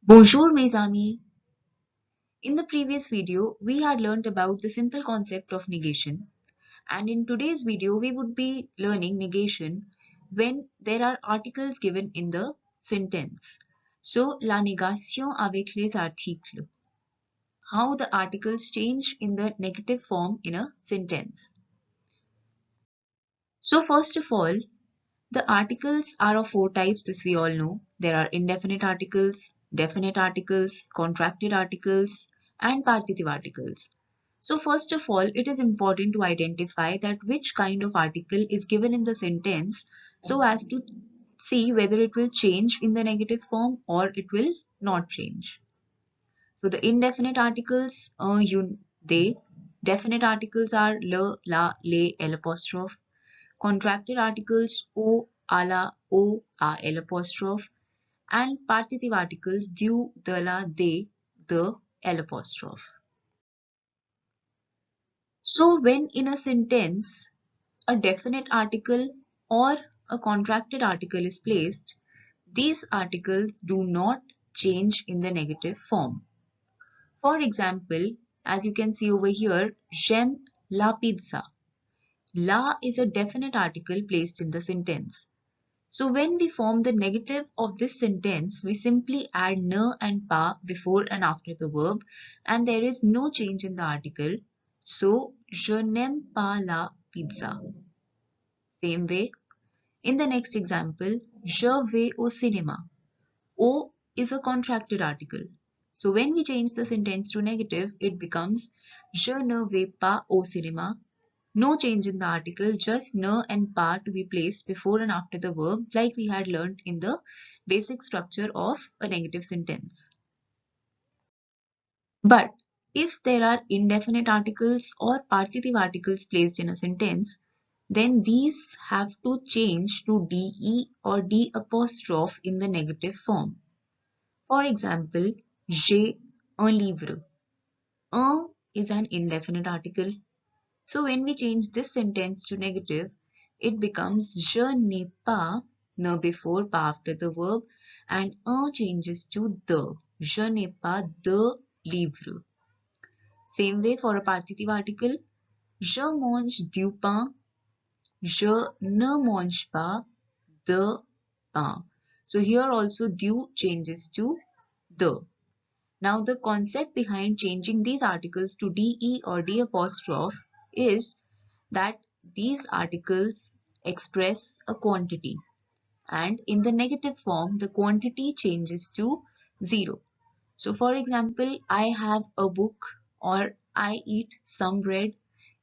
Bonjour mes amis. In the previous video, we had learned about the simple concept of negation, and in today's video, we would be learning negation when there are articles given in the sentence. So, la négation avec les articles. How the articles change in the negative form in a sentence. So, first of all, the articles are of four types, this we all know. There are indefinite articles, definite articles, contracted articles, and partitive articles. So first of all, it is important to identify that which kind of article is given in the sentence so as to see whether it will change in the negative form or it will not change. So the indefinite articles, you, they. Definite articles are le, la, le, l apostrophe. Contracted articles o, ala, o, a, l apostrophe, and partitive articles du, de, la, de, the, l apostrophe. So when in a sentence a definite article or a contracted article is placed, these articles do not change in the negative form. For example, as you can see over here, j'aime la pizza. La is a definite article placed in the sentence. So when we form the negative of this sentence, we simply add ne and pa before and after the verb, and there is no change in the article. So, je n'aime pas la pizza. Same way, in the next example, je vais au cinéma. O is a contracted article. So when we change the sentence to negative, it becomes je ne vais pas au cinéma. No change in the article, just ne and pa to be placed before and after the verb like we had learned in the basic structure of a negative sentence. But if there are indefinite articles or partitive articles placed in a sentence, then these have to change to de or d apostrophe in the negative form. For example, j'ai un livre. Un is an indefinite article. So when we change this sentence to negative, it becomes je n'ai pas, ne before, pas after the verb, and un changes to the. Je n'ai pas de livre. Same way for a partitive article, je mange du pain, je ne mange pas de pain. So here also du changes to the. Now the concept behind changing these articles to de or d apostrophe is that these articles express a quantity, and in the negative form the quantity changes to 0. So for example, I have a book or I eat some bread.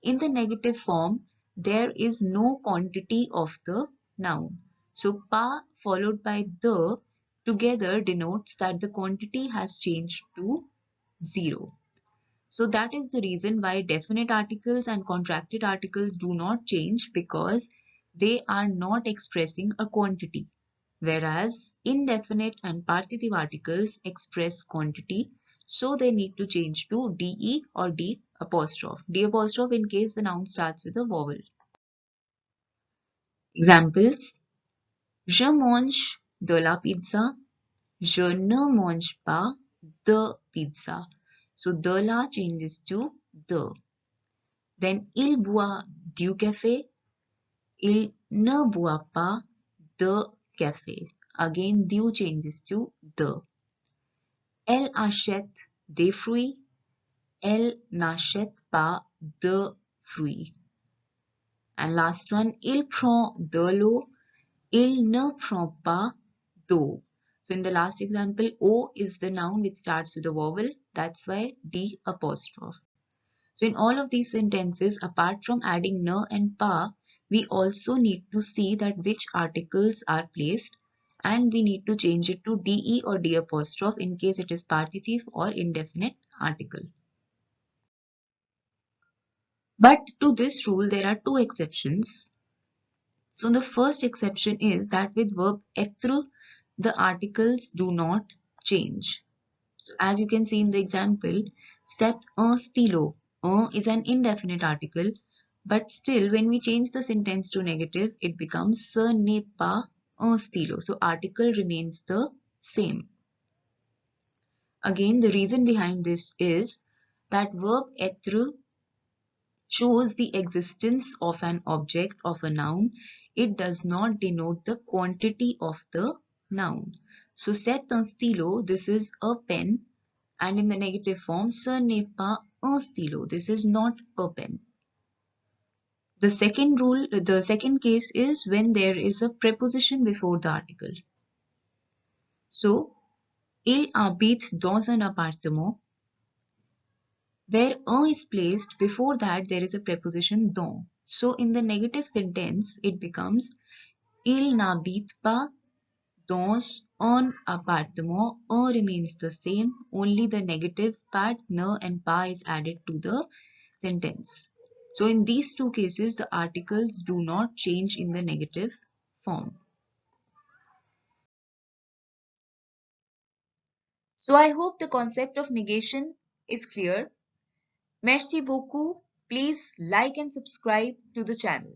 In the negative form, there is no quantity of the noun. So pa followed by the together denotes that the quantity has changed to 0. So that is the reason why definite articles and contracted articles do not change, because they are not expressing a quantity, whereas indefinite and partitive articles express quantity, so they need to change to de or d apostrophe. D apostrophe in case the noun starts with a vowel. Examples: je mange de la pizza, je ne mange pas de pizza. So de la changes to the. Then il boit du café, il ne boit pas de café. Again, du changes to the. Elle achète des fruits, elle n'achète pas de fruits. And last one, il prend de l'eau, il ne prend pas d'eau. So in the last example, O is the noun which starts with a vowel. That's why D apostrophe. So in all of these sentences, apart from adding ne and pa, we also need to see that which articles are placed, and we need to change it to de or d apostrophe in case it is partitive or indefinite article. But to this rule, there are two exceptions. So the first exception is that with verb être, the articles do not change. So as you can see in the example, c'est un stylo. Un is an indefinite article, but still when we change the sentence to negative, it becomes ce n'est pas un stylo. So article remains the same. Again, the reason behind this is that verb être shows the existence of an object of a noun. It does not denote the quantity of the noun. So, c'est un stylo, this is a pen, and in the negative form, ce n'est pas un stylo, this is not a pen. The second case is when there is a preposition before the article. So, il habite dans un appartement, where un is placed, before that there is a preposition dans. So, in the negative sentence, it becomes il n'habite pas dans un appartement. Un remains the same, only the negative part, ne and pas, is added to the sentence. So, in these two cases, the articles do not change in the negative form. So I hope the concept of negation is clear. Merci beaucoup. Please like and subscribe to the channel.